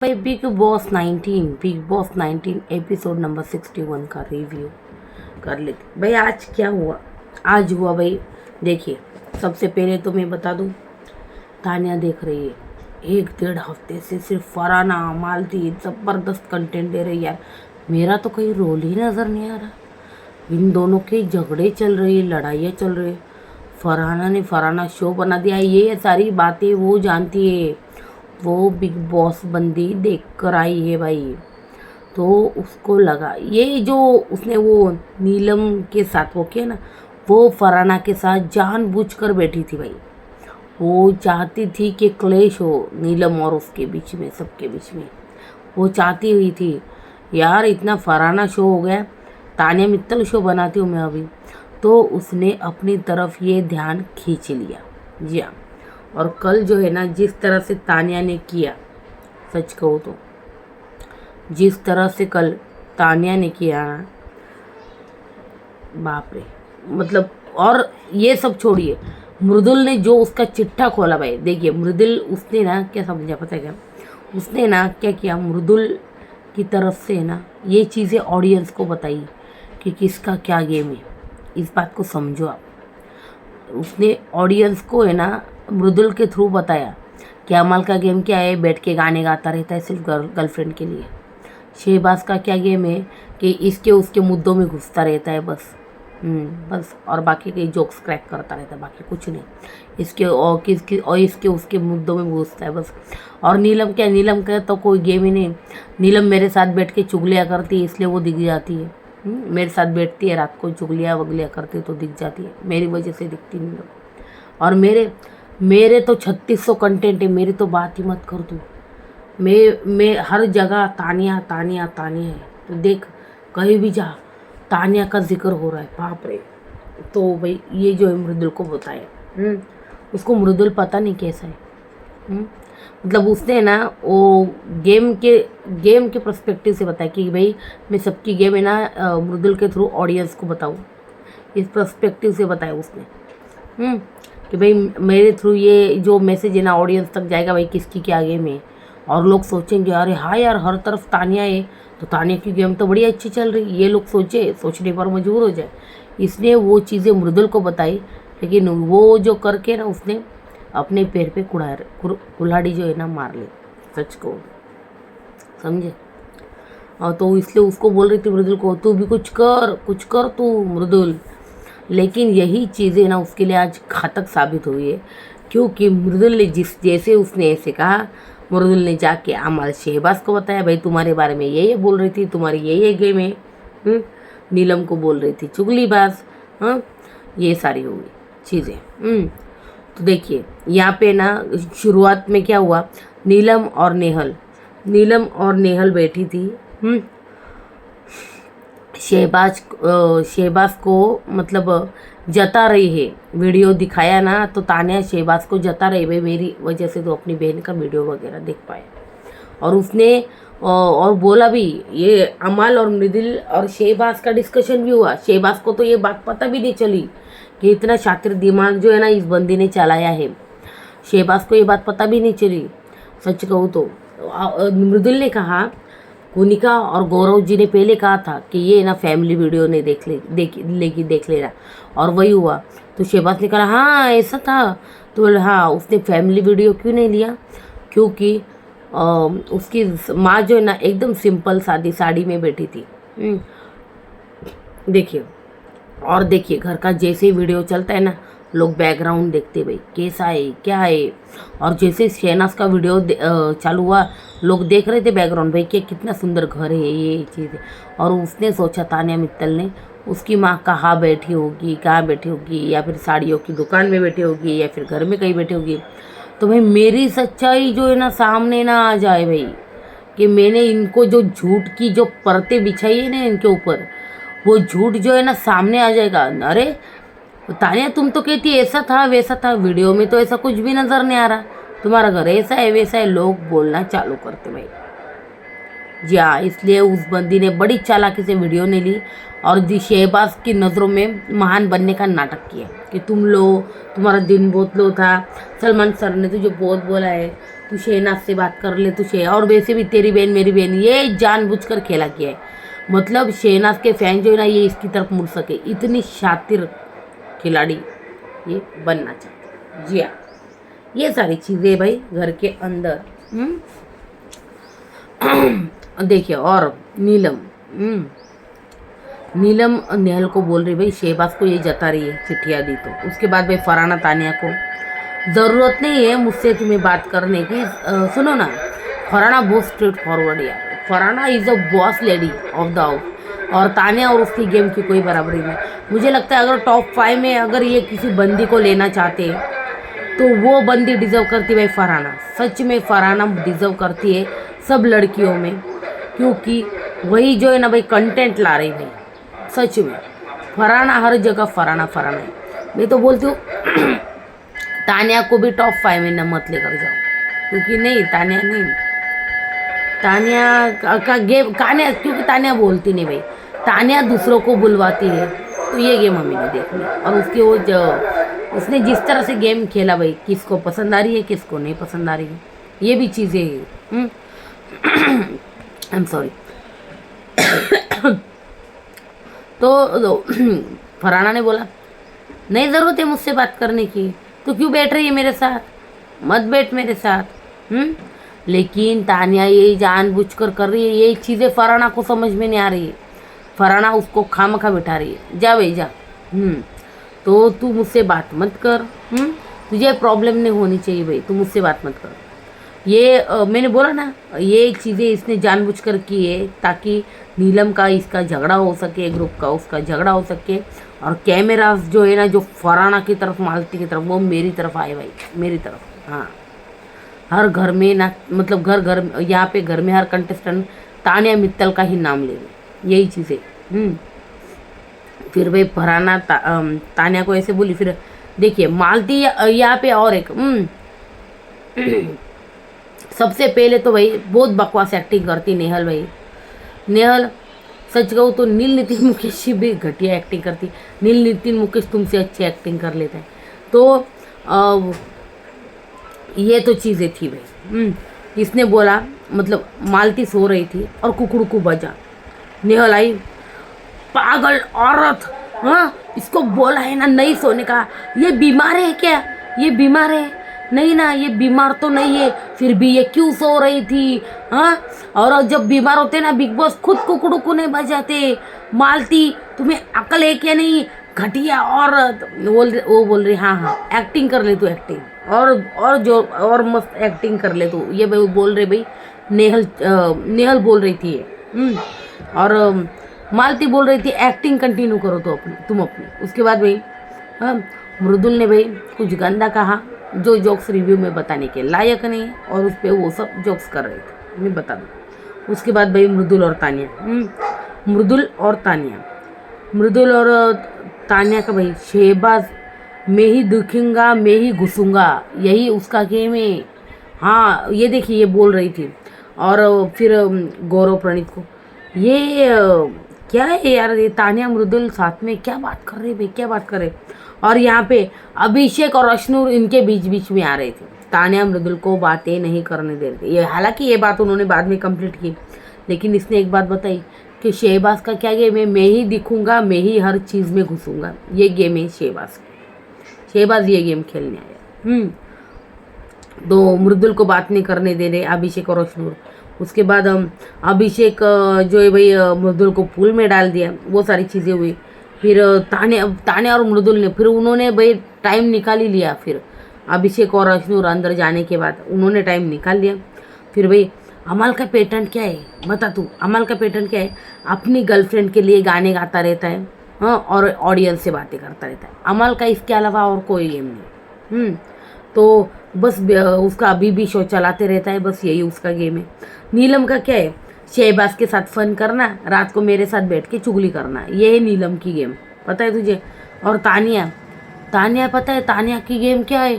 भाई big boss 19 episode number 61 का review कर लेते भाई। आज क्या हुआ? आज हुआ भाई, देखिए सबसे पहले तो मैं बता दूं, तानिया देख रही है 1-1.5 हफ्ते से सिर्फ फरहाना मालती ज़बरदस्त कंटेंट दे रही है यार। मेरा तो कहीं रोल ही नज़र नहीं आ रहा। इन दोनों के झगड़े चल रही, लड़ाइयाँ चल रही। फरहाना ने फरहाना शो बना दिया, ये सारी बातें वो जानती है। वो बिग बॉस बंदी देख कर आई है भाई, तो उसको लगा ये जो उसने वो नीलम के साथ वो किया ना, वो फरहाना के साथ जानबूझकर बैठी थी भाई। वो चाहती थी कि क्लेश हो नीलम और उसके बीच में, सबके बीच में। वो चाहती हुई थी यार, इतना फरहाना शो हो गया, तानिया मित्तल शो बनाती हूँ मैं अभी, तो उसने अपनी तरफ ये ध्यान खींच लिया। जी हाँ, और कल जो है ना, जिस तरह से तानिया ने किया, सच कहो तो जिस तरह से कल तानिया ने किया ना, बाप रे, मतलब। और ये सब छोड़िए, मृदुल ने जो उसका चिट्ठा खोला भाई, देखिए मृदुल उसने ना क्या समझा पता है क्या? उसने ना क्या किया, मृदुल की तरफ से ना ये चीज़ें ऑडियंस को बताई कि किसका क्या गेम है। इस बात को समझो आप। उसने ऑडियंस को है ना मृदुल के थ्रू बताया कि अमल का गेम क्या है, बैठ के गाने गाता रहता है सिर्फ गर्लफ्रेंड के लिए। शहबाज का क्या गेम है कि इसके उसके मुद्दों में घुसता रहता है बस। बस, और बाकी कई जोक्स क्रैक करता रहता है, बाकी कुछ नहीं। इसके उसके मुद्दों में घुसता है बस। और नीलम क्या, नीलम का तो कोई गेम ही नहीं। नीलम मेरे साथ बैठ के चुगलियाँ करती है, इसलिए वो दिख जाती है। मेरे साथ बैठती है रात को, चुगलियाँ वगलियाँ करती तो दिख जाती है, मेरी वजह से दिखती नहीं लोग। और मेरे मेरे तो 3600 कंटेंट है, मेरी तो बात ही मत कर तू। मैं हर जगह तानिया तानिया तानिया है, तो देख कहीं भी जा तानिया का जिक्र हो रहा है, बाप रे। तो भाई ये जो है मृदुल को बताया, उसको मृदुल पता नहीं कैसा है। मतलब उसने ना वो गेम के पर्सपेक्टिव से बताया कि भाई मैं सबकी गेम है ना मृदुल के थ्रू ऑडियंस को बताऊं, इस पर्सपेक्टिव से बताया उसने। कि भाई मेरे थ्रू ये जो मैसेज है ना ऑडियंस तक जाएगा भाई, किसकी क्या गेम है। और लोग सोचेंगे अरे हाँ यार, हर तरफ तानिया है, तो तानिया की गेम तो बड़ी अच्छी चल रही, ये लोग सोचने पर मजबूर हो जाए। इसलिए वो चीज़ें मृदुल को बताई, लेकिन वो जो करके ना उसने अपने पैर पे कुल्हाड़ी जो है ना मार ली, सच को समझे। और तो इसलिए उसको बोल रही थी मृदुल को, तू भी कुछ कर तू मृदुल। लेकिन यही चीज़ें ना उसके लिए आज घातक साबित हुई है, क्योंकि मृदुल ने जैसे उसने ऐसे कहा, मृदुल ने जाके अमल शहबाज को बताया भाई तुम्हारे बारे में ये बोल रही थी, तुम्हारी ये गेम है। नीलम को बोल रही थी चुगलीबाज। हाँ, ये सारी हो गई चीज़ें। तो देखिए यहाँ पे ना शुरुआत में क्या हुआ, नीलम और नेहल बैठी थी। शहबाज को मतलब जता रही है, वीडियो दिखाया ना तो तानिया शहबाज को जता रही भाई, मेरी वजह से तो अपनी बहन का वीडियो वगैरह देख पाए। और उसने और बोला भी, ये अमल और मृदुल और शहबाज का डिस्कशन भी हुआ। शहबाज को तो ये बात पता भी नहीं चली कि इतना शातिर दिमाग जो है ना इस बंदी ने चलाया है। शहबाज को ये बात पता भी नहीं चली, सच कहूँ तो। मृदुल ने कहा, कुनिका और गौरव जी ने पहले कहा था कि ये ना फैमिली वीडियो नहीं देख लेना, और वही हुआ। तो शहबाज ने कहा हाँ ऐसा था, तो बोले हाँ उसने फैमिली वीडियो क्यों नहीं लिया, क्योंकि उसकी माँ जो है ना एकदम सिंपल सादी साड़ी में बैठी थी। देखिए, और देखिए घर का जैसे ही वीडियो चलता है ना, लोग बैकग्राउंड देखते भाई कैसा है क्या है। और जैसे शहनाज का वीडियो चालू हुआ, लोग देख रहे थे बैकग्राउंड भाई कि कितना सुंदर घर है, ये चीज़ है। और उसने सोचा, तानिया मित्तल ने, उसकी माँ कहाँ बैठी होगी, या फिर साड़ियों की दुकान में बैठी होगी, या फिर घर में कहीं बैठी होगी। तो भाई मेरी सच्चाई जो है ना सामने ना आ जाए भाई, कि मैंने इनको जो झूठ की जो परतें बिछाई है ना इनके ऊपर, वो झूठ जो है ना सामने आ जाएगा। अरे तानिया तुम तो कहती ऐसा था वैसा था, वीडियो में तो ऐसा कुछ भी नज़र नहीं आ रहा, तुम्हारा घर ऐसा है वैसा है, लोग बोलना चालू करते भाई। जी हाँ, इसलिए उस बंदी ने बड़ी चालाकी से वीडियो नहीं ली और शहबाज की नज़रों में महान बनने का नाटक किया कि तुम्हारा दिन बहुत लो था, सलमान सर ने तुझे बहुत बोला है, तू शहनाज से बात कर ले, और वैसे भी तेरी बहन मेरी बहन, ये जानबूझकर खेला किया है। मतलब शहनाज के फैन जो है ना, ये इसकी तरफ मुड़ सके, इतनी शातिर खिलाड़ी ये बनना चाहते। जी हाँ, ये सारी चीज़ें भाई घर के अंदर। देखिए, और नीलम नीलम नेहल को बोल रही भाई शहबाज को ये जता रही है चिट्ठियाँ दी तो। उसके बाद भाई फरहाना तानिया को ज़रूरत नहीं है मुझसे तुम्हें बात करने की। सुनो ना, फरहाना बहुत स्ट्रेट फॉरवर्ड है। Farhana is a boss lady of the house, और तानिया और उसकी गेम की कोई बराबरी नहीं। मुझे लगता है अगर टॉप 5 में अगर ये किसी बंदी को लेना चाहते हैं तो वो बंदी डिज़र्व करती भाई फरहाना। सच में फरहाना डिज़र्व करती है सब लड़कियों में, क्योंकि वही जो है ना भाई कंटेंट ला रही भाई। सच में फरहाना हर जगह फरहाना है। मैं तो बोलती हूँ तानिया को भी टॉप 5 में न मत लेकर जाओ, क्योंकि नहीं, तानिया का गेम क्योंकि तानिया बोलती नहीं भाई, तानिया दूसरों को बुलवाती है। तो ये गेम हमें नहीं देखनी। और उसकी वो जो उसने जिस तरह से गेम खेला भाई, किसको पसंद आ रही है किसको नहीं पसंद आ रही है, ये भी चीज़ें हैं। I am sorry. तो फरहाना ने बोला नहीं ज़रूरत है मुझसे बात करने की, तो क्यों बैठ रही है मेरे साथ, मत बैठ मेरे साथ। लेकिन तानिया ये जानबूझकर कर रही है। ये चीज़ें फरहाना को समझ में नहीं आ रही है। फरहाना उसको खामखा बिठा रही है, जा भाई जा। तो तू मुझसे बात मत कर। तुझे प्रॉब्लम नहीं होनी चाहिए भाई, तू मुझसे बात मत कर। ये मैंने बोला ना, ये चीज़ें इसने जानबूझकर की है ताकि नीलम का इसका झगड़ा हो सके, ग्रुप का उसका झगड़ा हो सके, और कैमरास जो है ना, जो फरहाना की तरफ मालती की तरफ, वो मेरी तरफ आए भाई, मेरी तरफ। हाँ, हर घर में ना, मतलब घर यहाँ पे घर में हर कंटेस्टेंट तानिया मित्तल का ही नाम ले, यही चीज़ें। फिर भाई फरहाना तानिया को ऐसे बोली। फिर देखिए मालती यहाँ पे और एक सबसे पहले तो भाई बहुत बकवास एक्टिंग करती नेहल भाई। नेहल सच कहूँ तो नील नितिन मुकेश भी घटिया एक्टिंग करती। नील नितिन मुकेश तुमसे अच्छी एक्टिंग कर लेते हैं। तो ये तो चीज़ें थी भाई। इसने बोला, मतलब मालती सो रही थी और कुकड़ू को बजा। नेहल आई, पागल औरत, हाँ इसको बोला है ना नहीं सोने का, ये बीमार है क्या, ये बीमार है नहीं ना, ये बीमार तो नहीं है, फिर भी ये क्यों सो रही थी। हाँ, और जब बीमार होते ना बिग बॉस खुद कुकड़ू को नहीं बजाते। मालती तुम्हें अकल है क्या नहीं, घटिया औरत। वो बोल रही हाँ एक्टिंग कर ले तू, एक्टिंग और मस्त एक्टिंग कर ले तू। ये भाई बोल रहे भाई नेहल बोल रही थी ये। और मालती बोल रही थी एक्टिंग कंटिन्यू करो तो तुम अपनी। उसके बाद भाई मृदुल ने भाई कुछ गंदा कहा जो जोक्स रिव्यू में बताने के लायक नहीं है, और उस पर वो सब जोक्स कर रहे थे, मैं बता दूँ। उसके बाद भाई मृदुल और तानिया का भाई शहबाज मैं ही दिखूंगा मैं ही घुसूंगा, यही उसका गेम है। हाँ ये देखिए ये बोल रही थी। और फिर गौरव प्रणीत को ये क्या है यार, ये तानिया मृदुल साथ में क्या बात कर रहे भाई, क्या बात कर रहे। और यहाँ पे अभिषेक और अश्नूर इनके बीच में आ रहे थे, तानिया मृदुल को बातें नहीं करने दे रहे थे। ये हालांकि ये बात उन्होंने बाद में कंप्लीट की, लेकिन इसने एक बात बताई कि शहबाज का क्या गेम है, मैं ही दिखूंगा मैं ही हर चीज़ में घुसूंगा, ये गेम है शहबाज ये गेम खेलने आया। तो मृदुल को बात नहीं करने दे रहे अभिषेक और अश्नूर। उसके बाद अभिषेक जो है भाई मृदुल को पूल में डाल दिया, वो सारी चीज़ें हुई। फिर तानिया और मृदुल ने फिर उन्होंने भाई टाइम निकाल ही लिया। फिर अभिषेक और अश्नूर अंदर जाने के बाद उन्होंने टाइम निकाल लिया। फिर भाई अमल का पैटर्न क्या है बता तू, अमल का पैटर्न क्या है, अपनी गर्लफ्रेंड के लिए गाने गाता रहता है, हाँ, और ऑडियंस से बातें करता रहता है। अमल का इसके अलावा और कोई गेम नहीं। तो बस उसका अभी भी शो चलाते रहता है, बस यही उसका गेम है। नीलम का क्या है, शहबाज के साथ फन करना, रात को मेरे साथ बैठ के चुगली करना, ये है नीलम की गेम, पता है तुझे। और तानिया पता है तानिया की गेम क्या है,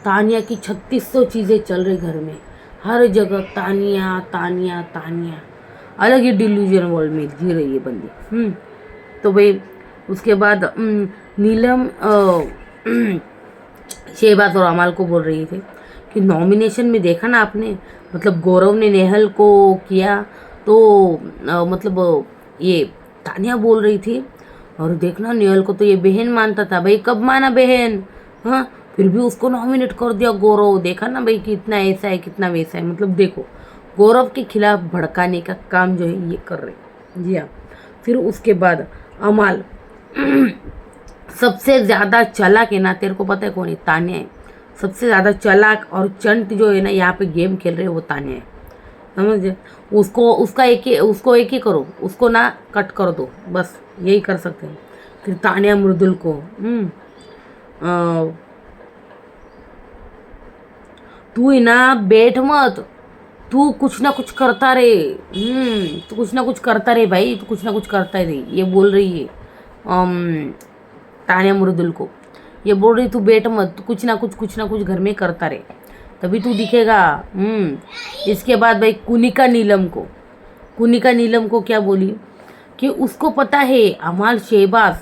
तानिया की 3600 चीज़ें चल रही घर में, हर जगह तानिया तानिया तानिया, अलग ही डिल्यूजन वर्ल्ड में जी रही है बंदी। तो भाई उसके बाद नीलम शहबाज और अमल को बोल रही थी कि नॉमिनेशन में देखा ना आपने, मतलब गौरव ने नेहल को किया तो मतलब ये तानिया बोल रही थी, और देखना नेहल को तो ये बहन मानता था भाई, कब माना बहन, हाँ फिर भी उसको नॉमिनेट कर दिया गौरव। देखा ना भाई कितना ऐसा है कितना वैसा है, मतलब देखो गौरव के खिलाफ भड़काने का काम जो है ये कर रहे। जी हाँ, फिर उसके बाद अमाल सबसे ज़्यादा चालाक है ना, तेरे को पता है कौन है? तान्या है। सबसे ज़्यादा चालाक और चंट जो है ना यहाँ पे गेम खेल रहे हैं वो तान्या है, समझे? उसको एक ही करो, उसको ना कट कर दो, बस यही कर सकते हैं। फिर तान्या मृदुल को तू ही ना बैठ मत, तू कुछ ना कुछ करता रहे। तू कुछ ना कुछ करता रहे भाई, तू कुछ ना कुछ करता रहे, ये बोल रही है तान्या मृदुल को। ये बोल रही तू बैठ मत, तू कुछ ना कुछ घर में करता रहे, तभी तू दिखेगा। इसके बाद भाई कुनिका नीलम को क्या बोली कि उसको पता है अमाल शहबाज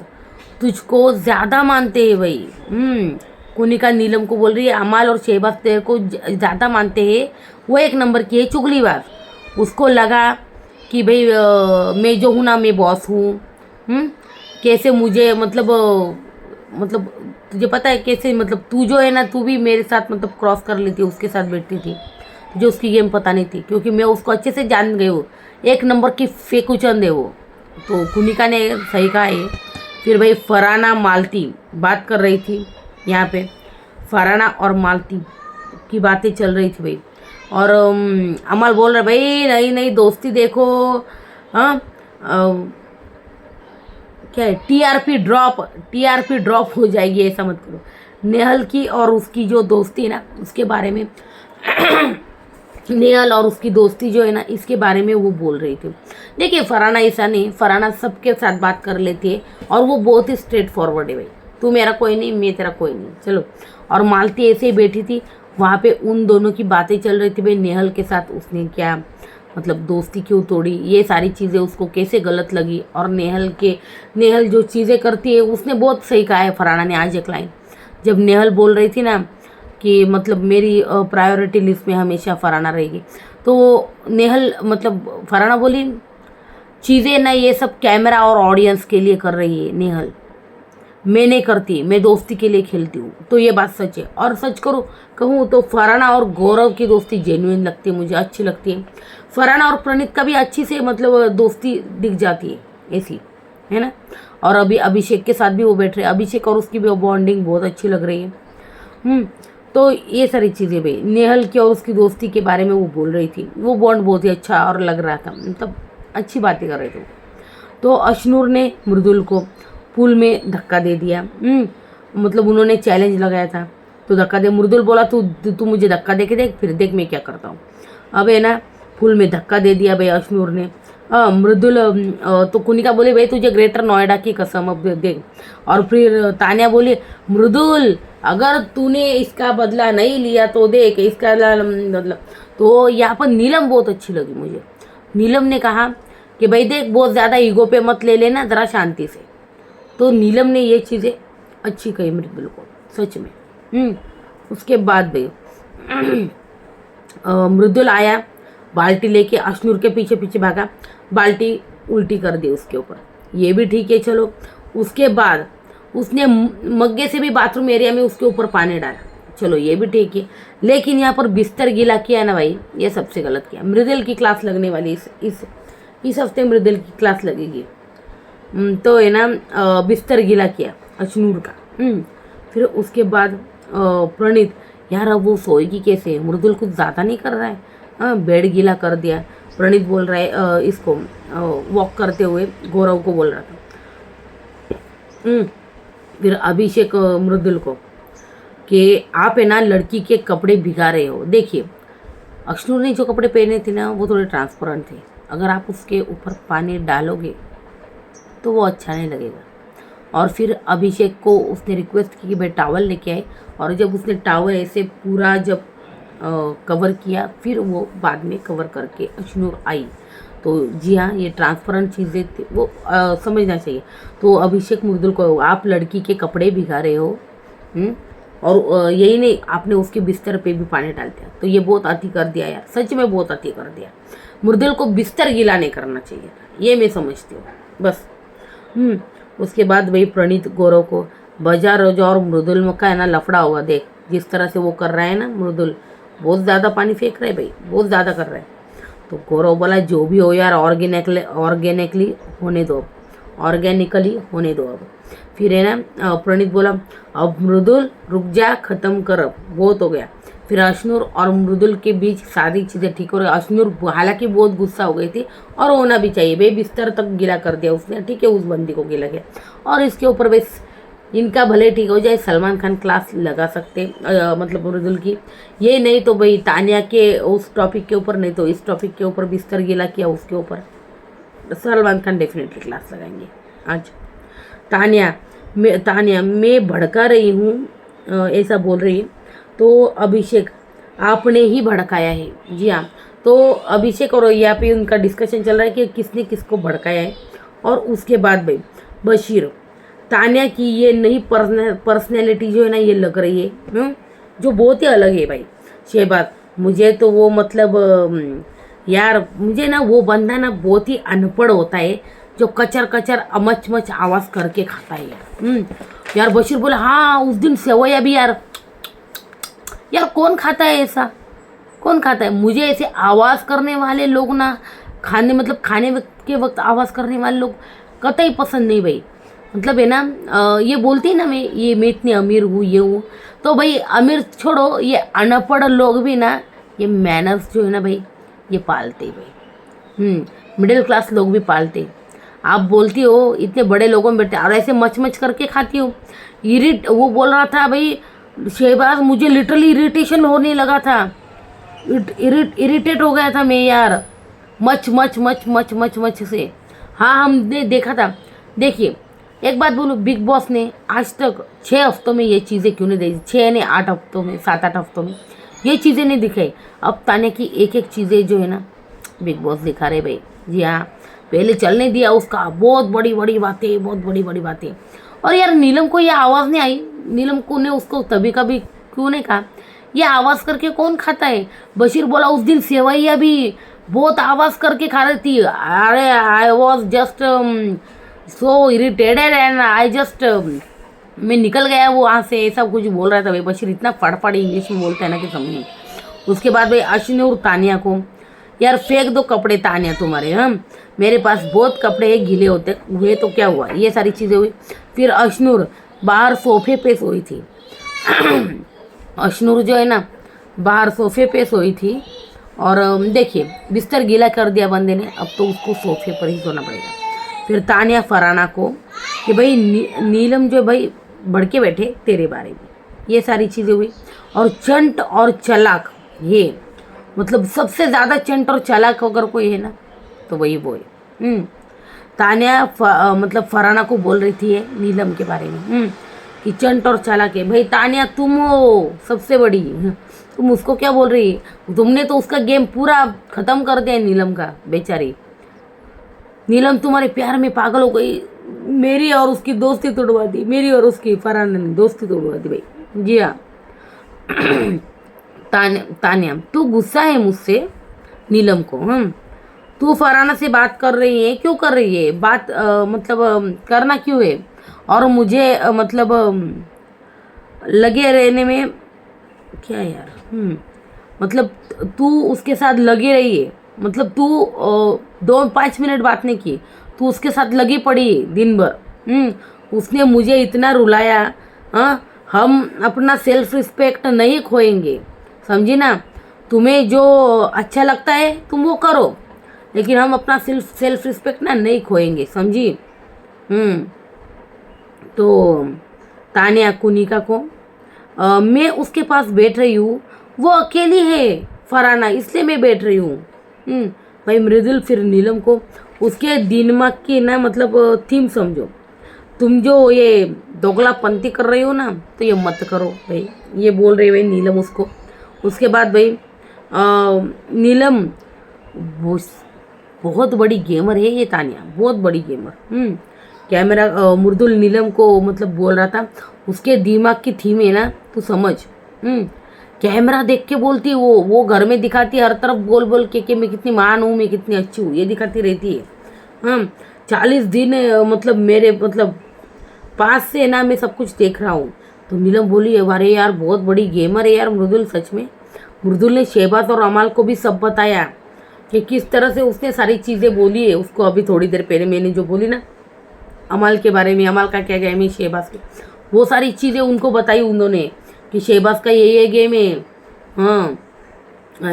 तुझको ज़्यादा मानते हैं भाई। कुनिका नीलम को बोल रही है अमाल और शहबाज तेरे को ज़्यादा मानते हैं, वो एक नंबर की है चुगलीबाज। उसको लगा कि भाई मैं जो हूँ ना, मैं बॉस हूँ। कैसे मुझे मतलब तुझे पता है कैसे, मतलब तू जो है ना, तू भी मेरे साथ मतलब क्रॉस कर लेती है, उसके साथ बैठती थी, जो उसकी गेम पता नहीं थी, क्योंकि मैं उसको अच्छे से जान गई हूँ, एक नंबर की फेकुचंद है वो। तो कुनिका ने सही कहा है। फिर भाई फरहाना मालती बात कर रही थी यहाँ पे, फरहाना और मालती की बातें चल रही थी भाई, और अमल बोल रहे भाई नहीं दोस्ती देखो, हाँ क्या है, टीआरपी ड्रॉप हो जाएगी, ऐसा मत करो। नेहल की और उसकी जो दोस्ती है ना, उसके बारे में नेहल और उसकी दोस्ती जो है ना, इसके बारे में वो बोल रही थी। देखिए फरहाना ऐसा नहीं, फरहाना सबके साथ बात कर लेती है और वो बहुत ही स्ट्रेट फॉरवर्ड है भाई, तू मेरा कोई नहीं, मैं तेरा कोई नहीं, चलो। और मालती ऐसे ही बैठी थी वहाँ पे, उन दोनों की बातें चल रही थी भाई, नेहल के साथ उसने क्या मतलब दोस्ती क्यों तोड़ी, ये सारी चीज़ें उसको कैसे गलत लगी, और नेहल जो चीज़ें करती है, उसने बहुत सही कहा है फरहाना ने आज एक लाइन, जब नेहल बोल रही थी ना कि मतलब मेरी प्रायोरिटी लिस्ट में हमेशा फरहाना रहेगी, तो नेहल मतलब फरहाना बोली चीज़ें ना ये सब कैमरा और ऑडियंस के लिए कर रही है नेहल, मैं नहीं करती, मैं दोस्ती के लिए खेलती हूँ। तो ये बात सच है, और सच कहूँ तो फरहाना और गौरव की दोस्ती जेन्युइन लगती है मुझे, अच्छी लगती है। फरहाना और प्रणीत का भी अच्छी से मतलब दोस्ती दिख जाती है ऐसी, है ना। और अभी अभिषेक के साथ भी वो बैठ रहे हैं, अभिषेक और उसकी भी बॉन्डिंग बहुत अच्छी लग रही है। तो ये सारी चीज़ें भाई नेहल की और उसकी दोस्ती के बारे में वो बोल रही थी, वो बॉन्ड बहुत ही अच्छा और लग रहा था, मतलब अच्छी बातें कर रहे थे। तो अशनूर ने मृदुल को पुल में धक्का दे दिया, मतलब उन्होंने चैलेंज लगाया था, तो धक्का दे, मृदुल बोला तू मुझे धक्का दे के देख, फिर देख मैं क्या करता हूँ। अब है ना पुल में धक्का दे दिया भाई अशनूर ने। मृदुल तो कुनिका बोली भाई तुझे ग्रेटर नोएडा की कसम, अब देख। और फिर तान्या बोली मृदुल अगर तूने इसका बदला नहीं लिया तो देख इसका मतलब। तो यहाँ पर नीलम बहुत अच्छी लगी मुझे। नीलम ने कहा कि भाई देख बहुत ज़्यादा ईगो पे मत ले लेना, ज़रा शांति से। तो नीलम ने ये चीज़ें अच्छी कही मृदुल को सच में। उसके बाद भाई मृदुल आया बाल्टी लेके, अशनूर के पीछे पीछे भागा, बाल्टी उल्टी कर दी उसके ऊपर, ये भी ठीक है चलो। उसके बाद उसने मग्गे से भी बाथरूम एरिया में उसके ऊपर पानी डाला, चलो ये भी ठीक है। लेकिन यहाँ पर बिस्तर गीला किया ना भाई, ये सबसे गलत किया। मृदुल की क्लास लगने वाली इस हफ्ते मृदुल की क्लास लगेगी। तो है ना बिस्तर गीला किया अशनूर का। फिर उसके बाद प्रणीत, यार अब वो सोएगी कैसे, मृदुल कुछ ज़्यादा नहीं कर रहा है, बेड गीला कर दिया। प्रणीत बोल रहा है इसको वॉक करते हुए गौरव को बोल रहा था। फिर अभिषेक मृदुल को कि आप है ना लड़की के कपड़े भिगा रहे हो। देखिए अशनूर ने जो कपड़े पहने थे ना वो थोड़े ट्रांसपेरेंट थे, अगर आप उसके ऊपर पानी डालोगे तो वो अच्छा नहीं लगेगा। और फिर अभिषेक को उसने रिक्वेस्ट की कि भाई टावल लेके आए, और जब उसने टावल ऐसे पूरा जब कवर किया, फिर वो बाद में कवर करके अशनूर आई। तो जी हाँ ये ट्रांसपेरेंट चीज़ें थी, वो समझना चाहिए। तो अभिषेक मृदुल को आप लड़की के कपड़े भिगा रहे हो, और यही नहीं, आपने उसके बिस्तर पे भी पानी डाल दिया, तो ये बहुत अति कर दिया यार, सच में बहुत अति कर दिया। मृदुल को बिस्तर गीला नहीं करना चाहिए था, ये मैं समझती हूँ बस। उसके बाद भाई प्रणीत गौरव को बजा रोजा, और मृदुल में का है ना लफड़ा हुआ, देख जिस तरह से वो कर रहा है ना, मृदुल बहुत ज़्यादा पानी फेंक रहा है भाई, बहुत ज़्यादा कर रहा है। तो गौरव बोला जो भी हो यार, ऑर्गेनिकली होने दो, ऑर्गेनिकली होने दो अब। फिर है ना प्रणीत बोला अब मृदुल रुक जा, ख़त्म कर, अब बहुत हो गया। फिर अश्नूर और मृदुल के बीच सारी चीज़ें ठीक हो रही। अश्नूर हालांकि बहुत गुस्सा हो गई थी, और होना भी चाहिए भाई, बिस्तर तक गीला कर दिया उसने, ठीक है, उस बंदी को गीला किया। और इसके ऊपर बस इनका भले ठीक हो जाए, सलमान खान क्लास लगा सकते मतलब मृदुल की, ये नहीं तो भाई तानिया के उस टॉपिक के ऊपर, नहीं तो इस टॉपिक के ऊपर बिस्तर गीला किया उसके ऊपर, सलमान खान डेफिनेटली क्लास लगाएंगे आज। तानिया मैं भड़का रही हूँ ऐसा बोल रही है, तो अभिषेक आपने ही भड़काया है। जी हाँ, तो अभिषेक और यहाँ पे उनका डिस्कशन चल रहा है कि किसने किसको भड़काया है। और उसके बाद भाई बशीर, तानिया की ये नई पर्सनैलिटी जो है ना, ये लग रही है जो बहुत ही अलग है भाई। शहबाज, मुझे तो वो मतलब यार मुझे ना वो बंदा ना बहुत ही अनपढ़ होता है, जो कचर कचर अमच आवाज़ करके खाता है यार। यार बशीर बोला हाँ उस दिन सेवैया भी यार कौन खाता है ऐसा, कौन खाता है? मुझे ऐसे आवाज़ करने वाले लोग ना, खाने के वक्त आवाज़ करने वाले लोग कतई पसंद नहीं भाई। मतलब है ना ये बोलती ना मैं इतनी अमीर हूँ, ये हूँ, तो भाई अमीर छोड़ो, ये अनपढ़ लोग भी ना ये मैनर्स जो है ना भाई ये पालते भाई। मिडिल क्लास लोग भी पालते। आप बोलती हो इतने बड़े लोगों में बैठते और ऐसे मच करके खाती हो। वो बोल रहा था भाई शहबाज, मुझे लिटरली इरिटेशन होने लगा था, इरिटेट हो गया था मैं यार, मच से। हाँ हमने देखा था। देखिए एक बात बोलूँ, बिग बॉस ने आज तक 6 हफ्तों में ये चीज़ें क्यों नहीं दी, 6 नहीं 8 हफ्तों में, 7-8 हफ्तों में ये चीज़ें नहीं दिखाई। अब ताने की एक चीज़ें जो है ना बिग बॉस दिखा रहे भाई। जी हाँ, पहले चलने दिया उसका, बहुत बड़ी बड़ी बातें। और यार नीलम को ये आवाज़ नहीं आई, नीलम को ने उसको तभी कभी क्यों नहीं कहा, ये आवाज़ करके कौन खाता है? बशीर बोला उस दिन सेवैया भी बहुत आवाज़ करके खा रही थी। अरे I was just so irritated and I just मैं निकल गया वो वहाँ से, ऐसा कुछ बोल रहा था भाई बशीर, इतना फड़फड़ इंग्लिश में बोलता है ना कि समझ। उसके बाद भाई अश्विनी और तानिया को, यार फेंक दो कपड़े तानिया तुम्हारे, मेरे पास बहुत कपड़े हैं गीले होते हुए, तो क्या हुआ, ये सारी चीज़ें हुई। फिर अश्नूर बाहर सोफे पे सोई थी अश्नूर जो है ना बाहर सोफे पे सोई थी, और देखिए बिस्तर गीला कर दिया बंदे ने, अब तो उसको सोफे पर ही सोना पड़ेगा। फिर तानिया फराना को कि भाई नीलम जो भाई भड़के बैठे तेरे बारे में, ये सारी चीज़ें हुई। और चंट और चलाक, ये मतलब सबसे ज़्यादा चंट और चालाक अगर कोई है ना तो वही वो है। तानिया मतलब फराना को बोल रही थी नीलम के बारे में कि चंट और चालाक है। भाई तानिया तुम हो सबसे बड़ी, तुम उसको क्या बोल रही है? तुमने तो उसका गेम पूरा ख़त्म कर दिया नीलम का, बेचारी नीलम तुम्हारे प्यार में पागल हो गई, मेरी और उसकी दोस्ती तोड़वा दी, मेरी और उसकी फराना ने दोस्ती तोड़वा दी भाई। जी हाँ तानिया तू गुस्सा है मुझसे नीलम को, तू फराना से बात कर रही है, क्यों कर रही है बात, मतलब करना क्यों है? और मुझे मतलब लगे रहने में क्या यार, मतलब तू उसके साथ लगी रही है, मतलब तू 2-5 मिनट बात नहीं की, तू उसके साथ लगी पड़ी दिन भर। उसने मुझे इतना रुलाया। हम अपना सेल्फ रिस्पेक्ट नहीं खोएंगे, समझी ना? तुम्हें जो अच्छा लगता है तुम वो करो, लेकिन हम अपना सेल्फ रिस्पेक्ट ना नहीं खोएंगे, समझी? तो तानिया कुनिका को मैं उसके पास बैठ रही हूँ, वो अकेली है फराना, इसलिए मैं बैठ रही हूँ। भाई मृदुल फिर नीलम को उसके दिमाग की ना मतलब थीम समझो, तुम जो ये दोगलापंती कर रही हो ना तो ये मत करो भाई, ये बोल रही भाई नीलम उसको। उसके बाद भाई नीलम वो बहुत बड़ी गेमर है ये तानिया, बहुत बड़ी गेमर। कैमरा मुर्दुल नीलम को मतलब बोल रहा था, उसके दिमाग की थीम है ना, तू समझ। कैमरा देख के बोलती है वो घर में दिखाती है, हर तरफ बोल बोल के मैं कितनी महान हूँ, मैं कितनी अच्छी हूँ, ये दिखाती रहती है। 40 दिन मतलब मेरे मतलब पास से ना मैं सब कुछ देख रहा हूँ। तो नीलम बोली अरे यार बहुत बड़ी गेमर है यार मृदुल, सच में। मृदुल ने शहबाज और अमाल को भी सब बताया कि किस तरह से उसने सारी चीज़ें बोली है उसको। अभी थोड़ी देर पहले मैंने जो बोली ना अमाल के बारे में, अमाल का क्या गेम है शहबाज के, वो सारी चीज़ें उनको बताई उन्होंने कि शहबाज का ये गेम है। हाँ,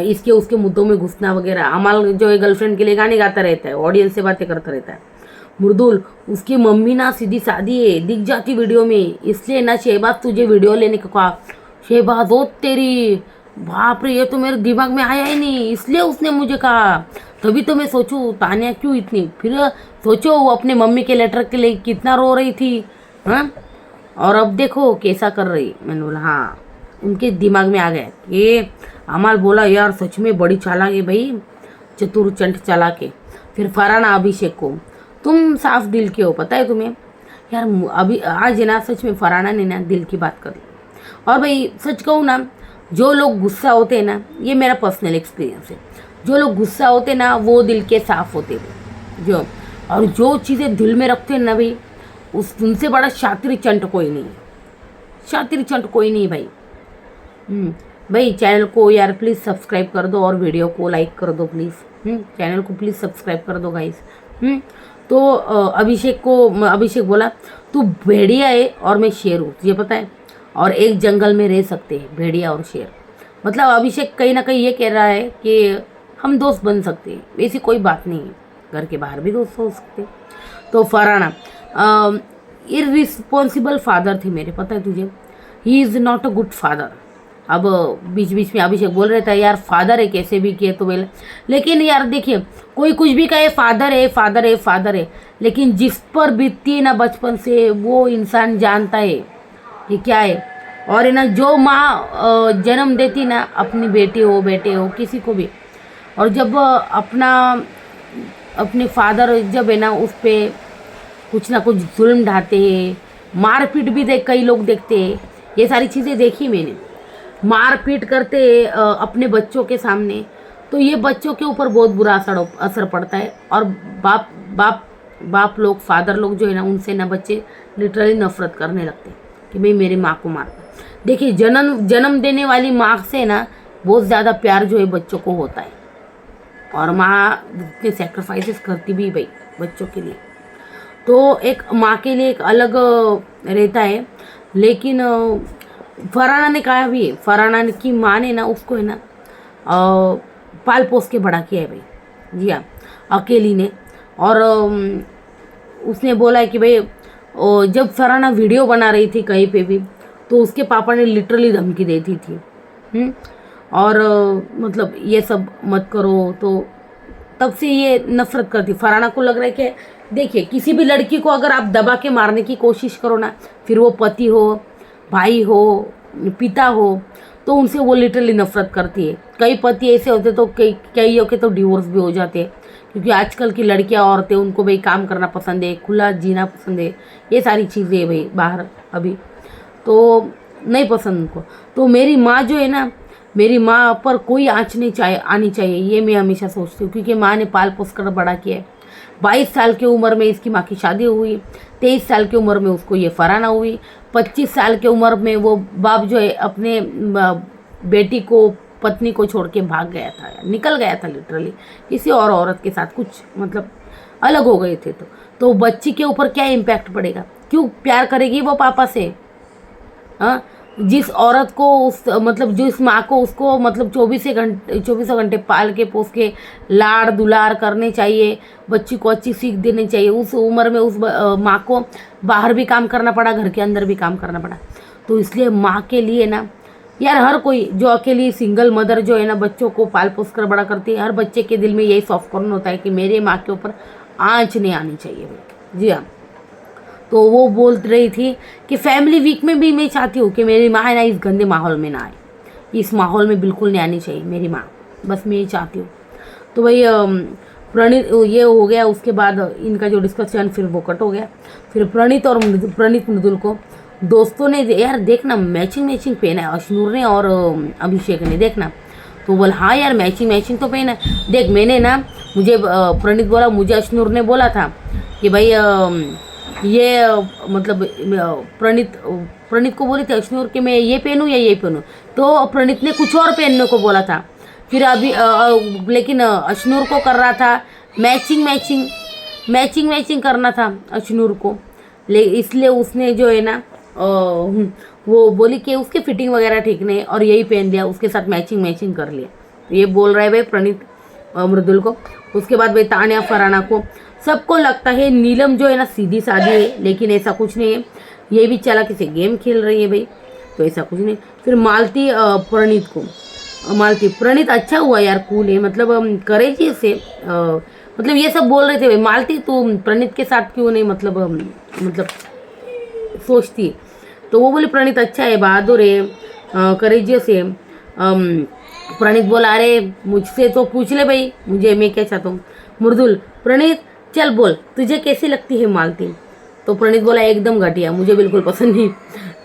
इसके उसके मुद्दों में घुसना वगैरह। अमाल जो है गर्लफ्रेंड के लिए गाने गाता रहता है, ऑडियंस से बातें करता रहता है। मृदुल उसकी मम्मी ना सीधी सादी है, दिख जाती वीडियो में, इसलिए ना शहबाज तुझे वीडियो लेने को कहा। शहबाज ओ तेरी बाप रे, ये तो मेरे दिमाग में आया ही नहीं, इसलिए उसने मुझे कहा। तभी तो मैं सोचूं तानिया क्यों इतनी, फिर सोचो वो अपने मम्मी के लेटर के लिए कितना रो रही थी। हाँ, और अब देखो कैसा कर रही। मैंने बोला हाँ, उनके दिमाग में आ गया कि अमाल बोला यार सच में बड़ी चालाक है भाई, चतुर चंट चालाक है। फिर फरहाना अभिषेक को, तुम साफ दिल के हो, पता है तुम्हें यार। अभी आज है ना सच में फरहाना ने ना दिल की बात कर ली। और भाई सच कहूँ ना, जो लोग गुस्सा होते हैं ना, ये मेरा पर्सनल एक्सपीरियंस है, जो लोग गुस्सा होते हैं ना वो दिल के साफ होते हैं जो, और जो चीज़ें दिल में रखते हैं ना भाई, उनसे बड़ा शातिर चंट कोई नहीं है, शातिर चंट कोई नहीं भाई। भाई चैनल को यार प्लीज़ सब्सक्राइब कर दो और वीडियो को लाइक कर दो प्लीज़। चैनल को प्लीज़ सब्सक्राइब कर दो गाइस। तो अभिषेक बोला तू भेड़िया है और मैं शेर हूँ, तुझे पता है, और एक जंगल में रह सकते हैं भेड़िया और शेर। मतलब अभिषेक कहीं ना कहीं ये कह रहा है कि हम दोस्त बन सकते हैं, ऐसी कोई बात नहीं है, घर के बाहर भी दोस्त हो सकते हैं। तो फरहाना इररिस्पॉन्सिबल फादर थे मेरे, पता है तुझे, he is not a good father. अब बीच बीच में अभिषेक बोल रहे थे यार फादर है कैसे भी किए तो बोले, लेकिन यार देखिए कोई कुछ भी कहे फादर है फादर है फादर है, लेकिन जिस पर बीतती है ना बचपन से वो इंसान जानता है ये क्या है। और है ना जो माँ जन्म देती ना अपनी बेटी हो बेटे हो किसी को भी, और जब अपने फादर जब है ना उस पर कुछ ना कुछ जुल्म ढाते हैं, मारपीट भी कई लोग देखते हैं, ये सारी चीज़ें देखी मैंने, मारपीट करते अपने बच्चों के सामने, तो ये बच्चों के ऊपर बहुत बुरा असर पड़ता है। और बाप लोग फादर लोग जो है ना उनसे ना बच्चे लिटरली नफरत करने लगते हैं कि भाई मेरी माँ को मारता। देखिए जन्म देने वाली माँ से ना बहुत ज़्यादा प्यार जो है बच्चों को होता है, और माँ इतने सेक्रीफाइसेस करती भी भाई बच्चों के लिए, तो एक माँ के लिए एक अलग रहता है। लेकिन फरहाना ने कहा भी है, फरहाना की माँ ने ना उसको है ना पाल पोस के बड़ा किया है भाई, जी हाँ, अकेली ने। और उसने बोला है कि भाई जब फरहाना वीडियो बना रही थी कहीं पे भी, तो उसके पापा ने लिटरली धमकी देती थी। और मतलब ये सब मत करो, तो तब से ये नफरत करती। फरहाना को लग रहा है कि देखिए किसी भी लड़की को अगर आप दबा के मारने की कोशिश करो ना, फिर वो पति हो भाई हो पिता हो, तो उनसे वो लिटरली नफरत करती है। कई पति ऐसे होते तो कई के तो डिवोर्स भी हो जाते हैं, क्योंकि आजकल की लड़कियां औरतें उनको भाई काम करना पसंद है, खुला जीना पसंद है, ये सारी चीज़ें है भाई बाहर अभी तो नहीं पसंद उनको। तो मेरी माँ जो है ना, मेरी माँ पर कोई आँच नहीं आनी चाहिए, ये मैं हमेशा सोचती हूँ, क्योंकि माँ ने पाल पोस कर बड़ा किया है। 22 साल की उम्र में इसकी माँ की शादी हुई, 23 साल की उम्र में उसको ये फरहाना हुई, 25 साल की उम्र में वो बाप जो है अपने बेटी को पत्नी को छोड़ के भाग गया था, निकल गया था लिटरली किसी और औरत के साथ, कुछ मतलब अलग हो गए थे। तो बच्ची के ऊपर क्या इम्पैक्ट पड़ेगा, क्यों प्यार करेगी वो पापा से। हाँ, जिस औरत को उस मतलब जिस माँ को उसको मतलब 24 घंटे पाल के पोस के लाड़ दुलार करने चाहिए, बच्ची को अच्छी सीख देनी चाहिए, उस उम्र में उस माँ को बाहर भी काम करना पड़ा, घर के अंदर भी काम करना पड़ा। तो इसलिए माँ के लिए ना यार, हर कोई जो अकेली सिंगल मदर जो है ना बच्चों को पाल पोस कर बड़ा करती है, हर बच्चे के दिल में यही सॉफ्ट कॉर्नर होता है कि मेरे माँ के ऊपर आँच नहीं आनी चाहिए। जी हाँ, तो वो बोल रही थी कि फैमिली वीक में भी मैं चाहती हूँ कि मेरी माँ है ना इस गंदे माहौल में ना आए, इस माहौल में बिल्कुल नहीं आनी चाहिए मेरी माँ, बस मैं ये चाहती हूँ। तो भाई प्रणीत ये हो गया। उसके बाद इनका जो डिस्कशन फिर वो कट हो गया। फिर प्रणीत मृदुल को दोस्तों ने यार देखना मैचिंग पहना है अश्नूर ने और अभिषेक ने, देखना। तो बोला हाँ यार मैचिंग तो पहना है। देख मैंने ना, मुझे प्रणीत बोला, मुझे अश्नूर ने बोला था कि भाई ये मतलब प्रणीत को बोली थी अश्नूर कि मैं ये पहनूँ या ये पहनूँ, तो प्रणीत ने कुछ और पहनने को बोला था। फिर अभी लेकिन अश्नूर को कर रहा था मैचिंग करना था अश्नूर को, इसलिए उसने जो है ना वो बोली कि उसकी फिटिंग वगैरह ठीक नहीं और यही पहन लिया, उसके साथ मैचिंग कर लिया। तो ये बोल रहा है भाई प्रणीत मृदुल को। उसके बाद भाई तान्या फराना को, सबको लगता है नीलम जो है ना सीधी सादी है, लेकिन ऐसा कुछ नहीं है, ये भी चालाकी से गेम खेल रही है भाई, तो ऐसा कुछ नहीं। फिर मालती प्रणीत अच्छा हुआ यार, कूल है, मतलब करेजी से मतलब ये सब बोल रहे थे भाई मालती तू प्रणीत के साथ क्यों नहीं मतलब सोचती, तो वो बोली प्रणीत अच्छा है, बहादुर है, करेजियस है। प्रणीत बोला अरे मुझसे तो पूछ ले भाई, मैं क्या चाहता हूँ। मृदुल प्रणीत चल बोल तुझे कैसी लगती है मालती, तो प्रणीत बोला एकदम घटिया, मुझे बिल्कुल पसंद नहीं।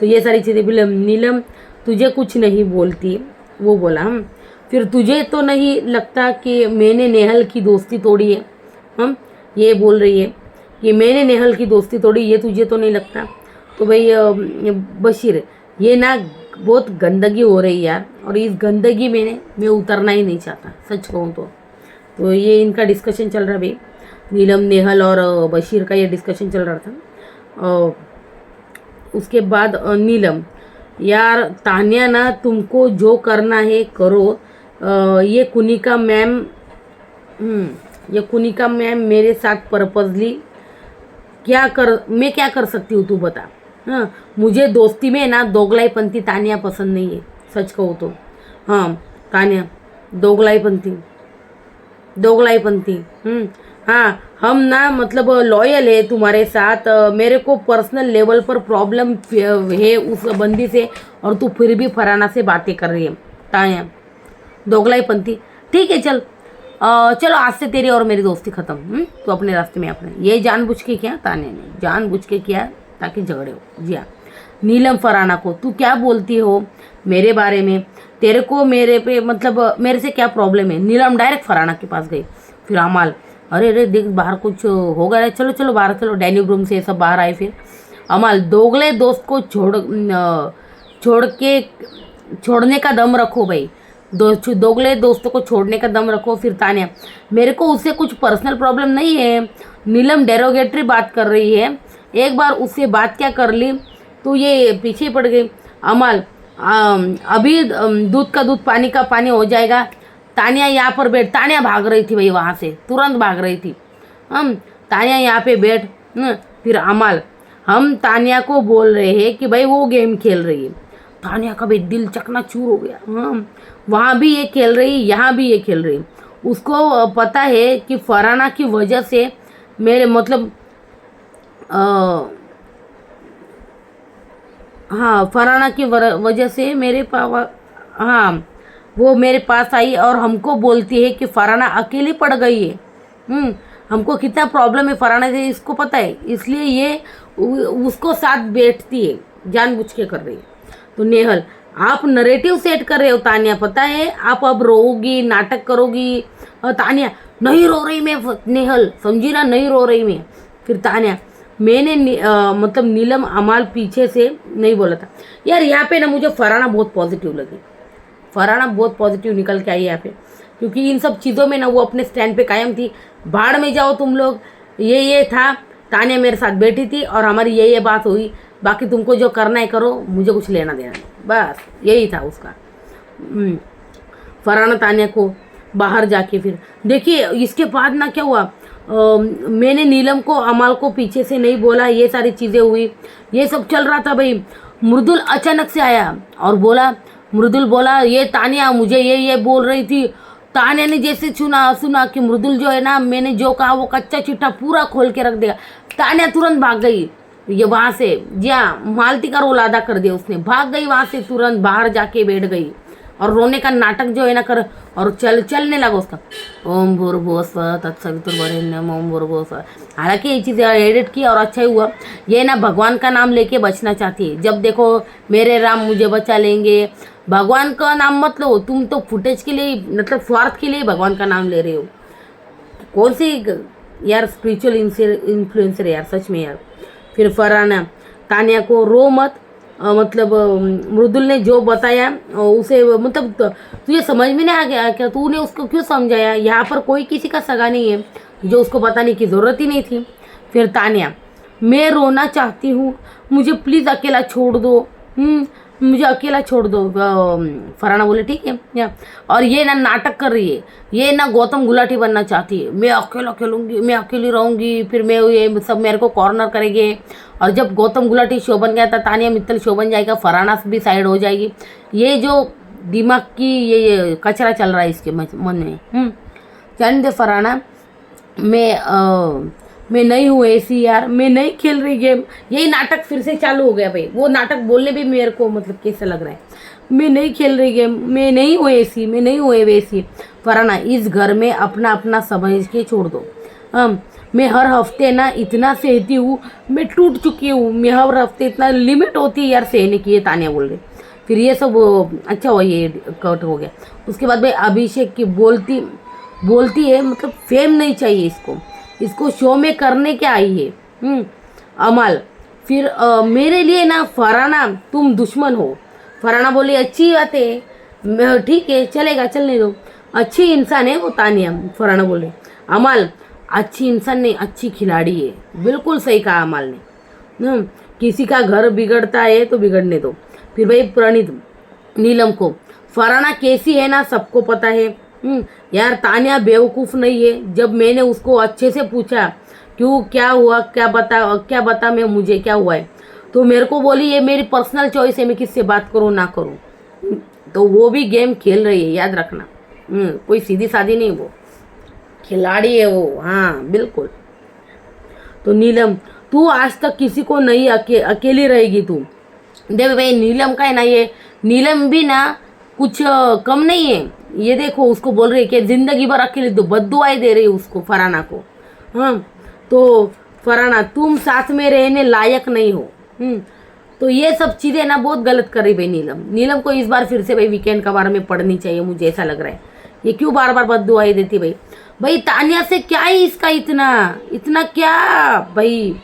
तो ये सारी चीज़ें बोले नीलम तुझे कुछ नहीं बोलती, वो बोला हम। फिर तुझे तो नहीं लगता कि मैंने नेहल की दोस्ती तोड़ी है, हम ये बोल रही है कि मैंने नेहल की दोस्ती तोड़ी, ये तुझे तो नहीं लगता। तो भाई बशीर ये ना बहुत गंदगी हो रही है यार, और इस गंदगी में मैं उतरना ही नहीं चाहता सच कहूँ तो ये इनका डिस्कशन चल रहा है भाई, नीलम नेहल और बशीर का ये डिस्कशन चल रहा था। उसके बाद नीलम यार तान्या ना तुमको जो करना है करो, ये कुनिका मैम मेरे साथ पर्पजली मैं क्या कर सकती हूँ तू बता। हाँ मुझे दोस्ती में ना दोगलाईपंथी तान्या पसंद नहीं है सच कहूँ तो। हाँ तान्या दोगलाईपंथी हाँ हम ना मतलब लॉयल है तुम्हारे साथ, मेरे को पर्सनल लेवल पर प्रॉब्लम है उस बंदी से, और तू फिर भी फराना से बातें कर रही है तान्या दोगलाईपंथी। ठीक है चलो आज से तेरी और मेरी दोस्ती खत्म, तो अपने रास्ते में अपने। ये जानबूझ के किया तान्या ने, जानबूझ के किया ताकि झगड़े हो। जी हाँ नीलम फराना को तू क्या बोलती हो मेरे बारे में, तेरे को मेरे पे मतलब मेरे से क्या प्रॉब्लम है। नीलम डायरेक्ट फराना के पास गई। फिर अमाल अरे देख बाहर कुछ हो गया, चलो बाहर चलो, डाइनिंग रूम से सब बाहर आए। फिर अमाल दोगले दोस्त को छोड़ने का दम रखो भाई, दोगले दोस्तों को छोड़ने का दम रखो। फिर तान्या मेरे को उससे कुछ पर्सनल प्रॉब्लम नहीं है, नीलम डेरोगेटरी बात कर रही है, एक बार उससे बात क्या कर ली तो ये पीछे पड़ गई। अमाल अभी दूध का दूध पानी का पानी हो जाएगा। तान्या यहाँ पर बैठ, तान्या भाग रही थी भाई वहाँ से, तुरंत भाग रही थी। तान्या यहाँ पे बैठ। फिर अमाल हम तान्या को बोल रहे हैं कि भाई वो गेम खेल रही है। तान्या का भी दिल चकनाचूर हो गया। वहाँ भी ये खेल रही, यहाँ भी ये खेल रही। उसको पता है कि फराना की वजह से मेरे मतलब हाँ फराना की वजह से वो मेरे पास आई और हमको बोलती है कि फराना अकेली पड़ गई है। हमको कितना प्रॉब्लम है फराना से इसको पता है, इसलिए ये उसको साथ बैठती है, जानबूझ के कर रही है। तो नेहल आप नरेटिव सेट कर रहे हो तान्या, पता है आप अब रोगी, नाटक करोगी। तान्या नहीं रो रही मैं, नेहल समझी ना, नहीं रो रही मैं। फिर तान्या मैंने मतलब नीलम अमाल पीछे से नहीं बोला था यार। यहाँ पे ना मुझे फराना बहुत पॉजिटिव लगी, फराना बहुत पॉजिटिव निकल के आई यहाँ पे, क्योंकि इन सब चीज़ों में ना वो अपने स्टैंड पे कायम थी। भाड़ में जाओ तुम लोग, ये था, तान्या मेरे साथ बैठी थी और हमारी ये बात हुई, बाकी तुमको जो करना है करो, मुझे कुछ लेना देना नहीं, बस यही था उसका। फराना तान्या को बाहर जाके फिर देखिए इसके बाद ना क्या हुआ, मैंने नीलम को अमाल को पीछे से नहीं बोला, ये सारी चीज़ें हुई, ये सब चल रहा था भाई। मृदुल अचानक से आया और मृदुल बोला ये तान्या मुझे ये बोल रही थी। तान्या ने जैसे सुना कि मृदुल जो है ना मैंने जो कहा वो कच्चा चिट्ठा पूरा खोल के रख देगा, तान्या तुरंत भाग गई ये वहाँ से। जी हाँ मालती का रोल अदा कर दिया उसने, भाग गई वहाँ से, तुरंत बाहर जाके बैठ गई और रोने का नाटक जो है ना और चलने लगा उसका ओम भूर्भुवस्सुवः तत्सवितुर्वरेण्यम ओम भूर्भुवस्सुवः। हालांकि ये चीज़ एडिट की और अच्छा ही हुआ। ये ना भगवान का नाम लेके बचना चाहती है। जब देखो मेरे राम मुझे बचा लेंगे, भगवान का नाम मत लो, तुम तो फुटेज के लिए मतलब स्वार्थ के लिए भगवान का नाम ले रहे हो। कौन सी यार स्पिरिचुअल इन्फ्लुएंसर यार, सच में यार। फिर फरहाना तानिया को रो मत, मतलब मृदुल ने जो बताया उसे मतलब तुझे समझ में नहीं आ गया क्या? तूने उसको क्यों समझाया? यहाँ पर कोई किसी का सगा नहीं है, जो उसको बताने की ज़रूरत ही नहीं थी। फिर तानिया मैं रोना चाहती हूँ, मुझे प्लीज़ अकेला छोड़ दो, मुझे अकेला छोड़ दो। फरहाना बोले ठीक है या। और ये ना नाटक कर रही है, ये ना गौतम गुलाटी बनना चाहती है। मैं अकेला खेलूँगी, मैं अकेली रहूँगी, फिर मैं ये सब मेरे को कॉर्नर करेंगे। और जब गौतम गुलाटी शो बन गया था, तानिया मित्तल शो बन जाएगा, फरहाना भी साइड हो जाएगी। ये जो दिमाग की ये कचरा चल रहा है इसके मन में। जान दे फरहाना, मैं नहीं हूँ ऐसी यार, मैं नहीं खेल रही गेम। यही नाटक फिर से चालू हो गया भाई। वो नाटक बोलने भी मेरे को मतलब कैसा लग रहा है। मैं नहीं खेल रही गेम, मैं नहीं हूँ ऐसी, मैं नहीं हूँ वैसी। फरहाना इस घर में अपना अपना समझ के छोड़ दो। मैं हर हफ्ते ना इतना सहती हूँ, मैं टूट चुकी हूँ। मैं हर हफ्ते इतना लिमिट होती है यार सहने की, ये तानिया बोल रही। फिर ये सब अच्छा हुआ, ये कट हो गया। उसके बाद भाई अभिषेक की बोलती है मतलब फेम नहीं चाहिए इसको शो में करने क्या आई है। अमल फिर मेरे लिए ना फरहाना तुम दुश्मन हो। फरहाना बोली अच्छी बात है, ठीक है चलेगा, चलने दो, अच्छी इंसान है वो तानिया। फरहाना बोले अमल अच्छी इंसान नहीं, अच्छी खिलाड़ी है। बिल्कुल सही कहा अमल ने। किसी का घर बिगड़ता है तो बिगड़ने दो। फिर भाई प्रणीत नीलम को फरहाना कैसी है ना सबको पता है। यार तानिया बेवकूफ़ नहीं है। जब मैंने उसको अच्छे से पूछा क्यों क्या हुआ, क्या बता मैं मुझे क्या हुआ है, तो मेरे को बोली ये मेरी पर्सनल चॉइस है, मैं किससे बात करूँ ना करूँ। तो वो भी गेम खेल रही है, याद रखना। कोई सीधी सादी नहीं, वो खिलाड़ी है वो, हाँ बिल्कुल। तो नीलम तू आज तक किसी को नहीं अकेली रहेगी तू। देख भाई नीलम का है ना, ये नीलम भी ना कुछ कम नहीं है। ये देखो उसको बोल रही है कि जिंदगी भर अकेले दो, बद्दुआएं दे रही है उसको, फरहाना को। हाँ तो फरहाना तुम साथ में रहने लायक नहीं हो। तो ये सब चीज़ें ना बहुत गलत कर रही भाई नीलम को इस बार फिर से भाई वीकेंड का बारे में पढ़नी चाहिए, मुझे ऐसा लग रहा है। ये क्यों बार बार बद्दुआएं देती भाई तानिया से क्या है इसका इतना क्या भाई,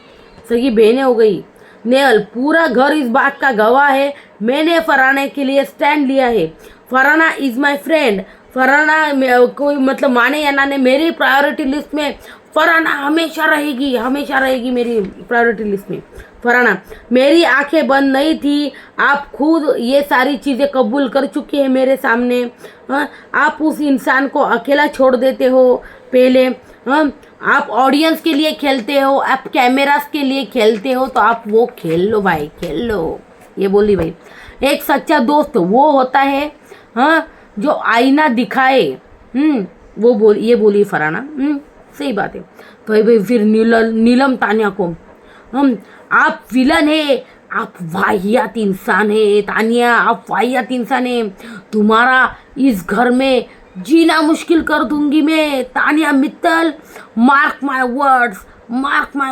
सगी बहनें हो गई। नेहल पूरा घर इस बात का गवाह है, मैंने फरहाना के लिए स्टैंड लिया है। Farhana is my friend. Farhana कोई मतलब माने या ना ने, मेरी प्रायोरिटी लिस्ट में फरहाना हमेशा रहेगी मेरी प्रायोरिटी लिस्ट में। फरहाना मेरी आंखें बंद नहीं थी, आप खुद ये सारी चीज़ें कबूल कर चुकी हैं मेरे सामने। आप उस इंसान को अकेला छोड़ देते हो पहले। आप ऑडियंस के लिए खेलते हो, आप कैमरास के लिए खेलते हो, तो आप वो खेल लो भाई, खेल लो। ये बोली भाई एक सच्चा दोस्त वो होता है जो आईना दिखाए। ये बोली फरहाना। सही बात है। तो भाई फिर नीलम तानिया को आप विलन है, आप वाहियात इंसान है। तानिया आप वाहियात इंसान है, तुम्हारा इस घर में जीना मुश्किल कर दूंगी मैं। Tania Mittal mark my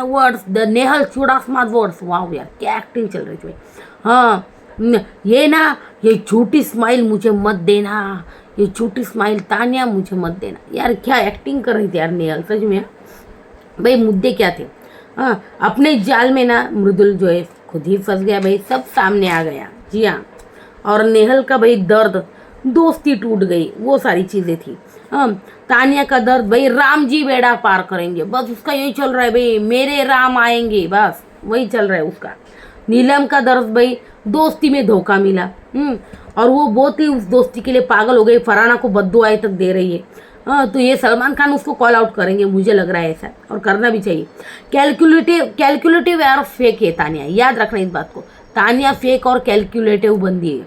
words the Nehal Chudasama words. वाह यार क्या एक्टिंग चल रही थी। हाँ ये झूठी स्माइल मुझे मत देना, ये झूठी स्माइल तानिया मुझे मत देना। यार क्या एक्टिंग कर रही थी यार नेहल, सच में। भाई मुद्दे क्या थे? अपने जाल में ना मृदुल जो है खुद ही फंस गया भाई, सब सामने आ गया। जी हाँ, और नेहल का भाई दर्द, दोस्ती टूट गई, वो सारी चीज़ें थी। तानिया का दर्द भाई राम जी बेड़ा पार करेंगे, बस उसका यही चल रहा है भाई, मेरे राम आएंगे, बस वही चल रहा है उसका। नीलम का दर्द भाई दोस्ती में धोखा मिला, और वो बहुत ही उस दोस्ती के लिए पागल हो गई, फरहाना को बद्दुआएं तक दे रही है। तो ये सलमान खान उसको कॉल आउट करेंगे, मुझे लग रहा है ऐसा, और करना भी चाहिए। कैलकुलेटिव यार फेक है तानिया, याद रखना इस बात को। तानिया फेक और कैलकुलेटिव बंदी है,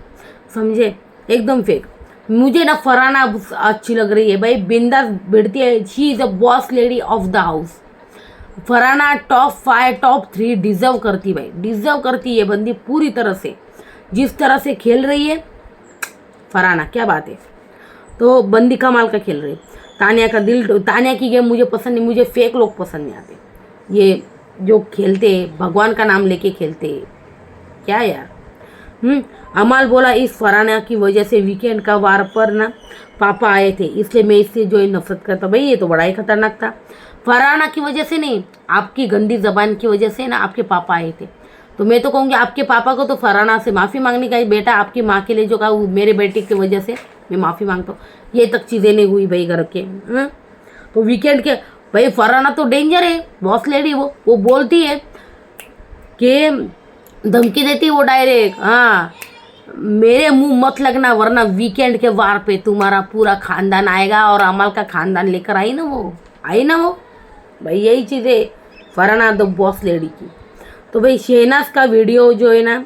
समझे, एकदम फेक। मुझे ना फरहाना अच्छी लग रही है भाई, बिंदास बैठती है, she is a boss lady of the house. Farhana top 5 top 3 deserve करती भाई, डिजर्व करती है बंदी पूरी तरह से, जिस तरह से खेल रही है फरहाना, क्या बात है। तो बंदी कमाल का खेल रही। तानिया का दिल, तानिया की गेम मुझे पसंद नहीं, मुझे फेक लोग पसंद नहीं आते, ये जो खेलते भगवान का नाम लेके खेलते क्या यार। अमाल बोला इस फराना की वजह से वीकेंड का वार पर ना पापा आए थे, इसलिए मैं इससे जो है नफरत करता। भाई ये तो बड़ा ही खतरनाक था। फराना की वजह से नहीं, आपकी गंदी जबान की वजह से ना आपके पापा आए थे। तो मैं तो कहूँगी आपके पापा को तो फराना से माफ़ी मांगनी का, बेटा आपकी माँ के लिए जो कहा मेरे बेटे की वजह से मैं माफ़ी मांगता हूँ, ये तक चीज़ें नहीं हुई भाई घर के। तो वीकेंड के भाई फराना तो डेंजर है, बॉस लेडी वो बोलती है कि धमकी देती है वो डायरेक्ट, हाँ मेरे मुंह मत लगना वरना वीकेंड के वार पे तुम्हारा पूरा खानदान आएगा, और अमल का खानदान लेकर आई ना वो भाई यही चीज़ें फराना द बॉस लेडी की। तो भाई शहनाज का वीडियो जो है ना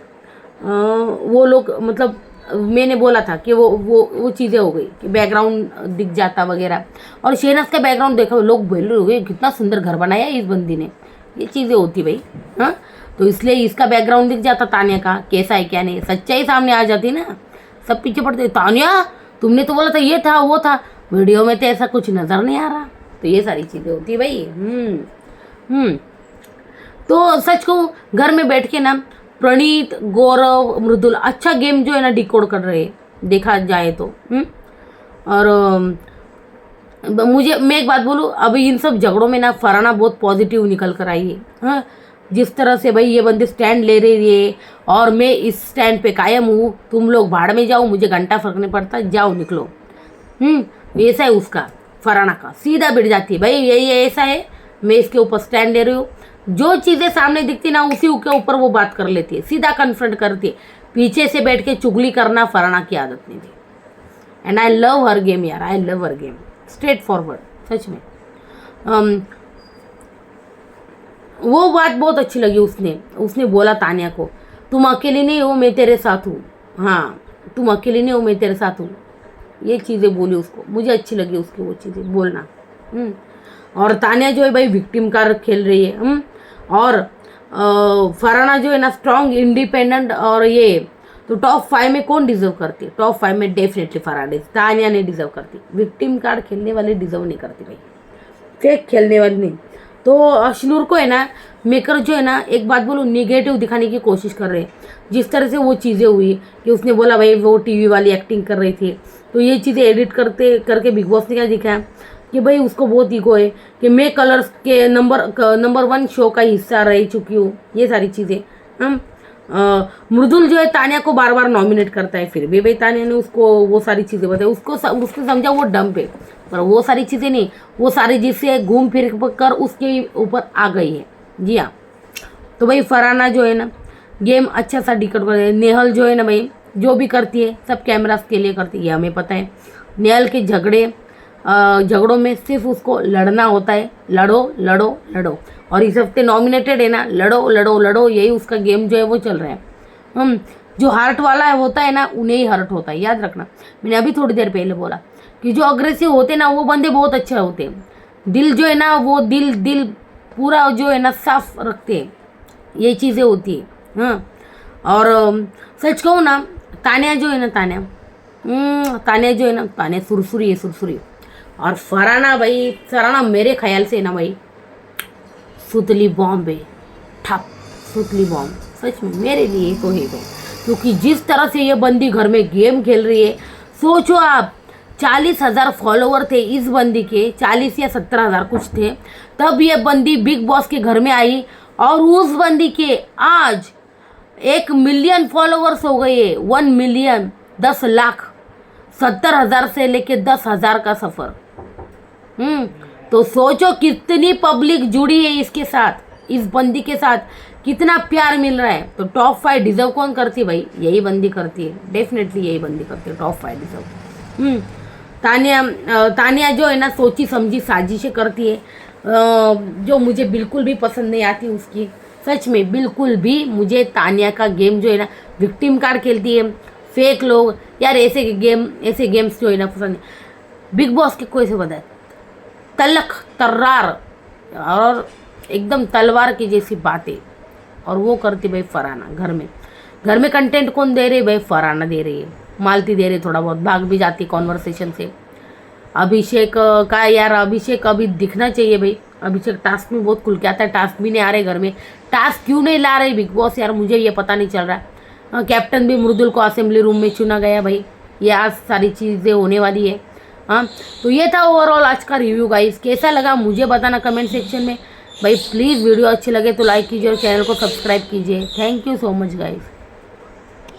वो लोग मतलब मैंने बोला था कि वो चीज़ें हो गई कि बैकग्राउंड दिख जाता वगैरह, और शहनाज का बैकग्राउंड देखा लोग बोल रहे हो गए कितना सुंदर घर बनाया इस बंदी ने, ये चीज़ें होती भाई। हाँ तो इसलिए इसका बैकग्राउंड दिख जाता, तानिया का कैसा है क्या नहीं, सच्चाई सामने आ जाती ना, सब पीछे पड़ते तानिया तुमने तो बोला था ये था वो था, वीडियो में तो ऐसा कुछ नज़र नहीं आ रहा। तो ये सारी चीज़ें होती भाई। तो सच कहूँ घर में बैठ के ना प्रणीत गौरव मृदुल अच्छा गेम जो है ना डिकोड कर रहे हैं देखा जाए तो। और मैं एक बात बोलूँ, अभी इन सब झगड़ों में ना फराना बहुत पॉजिटिव निकल कर आई है। हाँ जिस तरह से भाई ये बंदी स्टैंड ले रही है और मैं इस स्टैंड पे कायम हूँ, तुम लोग भाड़ में जाओ मुझे घंटा फर्क नहीं पड़ता, जाओ निकलो। ऐसा है उसका फराना का, सीधा बिड़ जाती है भाई यही ऐसा है, मैं इसके ऊपर स्टैंड ले रही हूँ, जो चीज़ें सामने दिखती ना उसी के ऊपर वो बात कर लेती है, सीधा कन्फ्रंट करती है, पीछे से बैठ के चुगली करना फराना की आदत नहीं थी। And I love her game यार, I love her game, straightforward सच में। वो बात बहुत अच्छी लगी, उसने बोला तानिया को तुम अकेली नहीं हो मैं तेरे साथ हूँ, हाँ तुम अकेली नहीं हो मैं तेरे साथ हूँ, ये चीज़ें बोली उसको, मुझे अच्छी लगी उसकी वो चीज़ें बोलना। और तानिया जो है भाई विक्टिम कार्ड खेल रही है। और फराना जो है ना स्ट्रॉन्ग इंडिपेंडेंट, और ये तो टॉप 5 में कौन डिजर्व करती है, टॉप 5 में डेफिनेटली फराना, तानिया ने डिजर्व करती, विक्टिम कार्ड खेलने वाले डिजर्व नहीं करती भाई, फेक खेलने वाले नहीं। तो अशनूर को है ना मेकर जो है ना एक बात बोलूँ निगेटिव दिखाने की कोशिश कर रहे हैं, जिस तरह से वो चीज़ें हुई कि उसने बोला भाई वो टीवी वाली एक्टिंग कर रही थी, तो ये चीज़ें एडिट करके बिग बॉस ने क्या दिखाया कि भाई उसको बहुत ईगो है कि मैं कलर्स के नंबर 1 शो का हिस्सा रह चुकी हूँ, ये सारी चीज़ें। मृदुल जो है तानिया को बार बार नॉमिनेट करता है, फिर भी भाई तानिया ने उसको वो सारी चीज़ें बताई, उसने समझा वो डंप है, पर वो सारी चीज़ें नहीं, वो सारी जिससे घूम फिर कर उसके ऊपर आ गई है। जी हाँ, तो भाई फराना जो है ना गेम अच्छा सा डिकट कर, नेहल जो है ना भाई जो भी करती है सब कैमरास के लिए करती है, हमें पता है। नेहल के झगड़ों में सिर्फ उसको लड़ना होता है, लड़ो लड़ो लड़ो, और इस हफ्ते नॉमिनेटेड है ना, लड़ो लड़ो लड़ो, यही उसका गेम जो है वो चल रहा है। जो हार्ट वाला है होता है ना उन्हें ही हर्ट होता है, याद रखना, मैंने अभी थोड़ी देर पहले बोला कि जो अग्रेसिव होते ना वो बंदे बहुत अच्छे होते हैं, दिल जो है ना वो दिल पूरा जो है ना साफ रखते हैं, ये चीज़ें होती है। हाँ और सच कहूँ ना तानिया जो है ना तानिया सुरसुरी है। और फराना मेरे ख्याल से ना भाई सुतली बॉम्ब है, ठप सुतली बॉम्ब, सच में मेरे लिए तो है भाई, क्योंकि जिस तरह से ये बंदी घर में गेम खेल रही है, सोचो आप 40,000 फॉलोवर थे इस बंदी के, 40 या 17,000 कुछ थे, तब ये बंदी बिग बॉस के घर में आई, और उस बंदी के आज 1 मिलियन फॉलोवर्स हो गए, 1 मिलियन 10 लाख, 70,000 से लेके 10,000 का सफ़र। तो सोचो कितनी पब्लिक जुड़ी है इसके साथ, इस बंदी के साथ कितना प्यार मिल रहा है। तो टॉप 5 डिजर्व कौन करती है भाई, यही बंदी करती है, डेफिनेटली यही बंदी करती है, टॉप 5 डिजर्व। तानिया जो है ना सोची समझी साजिशें करती है, जो मुझे बिल्कुल भी पसंद नहीं आती उसकी, सच में बिल्कुल भी। मुझे तानिया का गेम जो है ना विक्टिम कार्ड खेलती है, फेक लोग यार, ऐसे गेम्स जो है ना पसंद है। बिग बॉस के कोई से बताए तलख तर्रार और एकदम तलवार की जैसी बातें, और वो करती भाई फराना। घर में कंटेंट कौन दे रही है भाई, फराना दे रही है, मालती दे रही, थोड़ा बहुत भाग भी जाती कॉन्वर्सेशन से, अभिषेक का यार, अभिषेक अभी दिखना चाहिए भाई। अभिषेक टास्क में बहुत खुल के आता है, टास्क भी नहीं आ रहे घर में, टास्क क्यों नहीं ला रहे बिग बॉस यार, मुझे ये पता नहीं चल रहा है। कैप्टन भी मृदुल को असेंबली रूम में चुना गया भाई, ये आज सारी चीज़ें होने वाली है। हाँ, तो ये था ओवरऑल आज का रिव्यू गाइस, कैसा लगा मुझे बताना कमेंट सेक्शन में भाई। प्लीज़ वीडियो अच्छी लगे तो लाइक कीजिए और चैनल को सब्सक्राइब कीजिए। Thank you so much guys.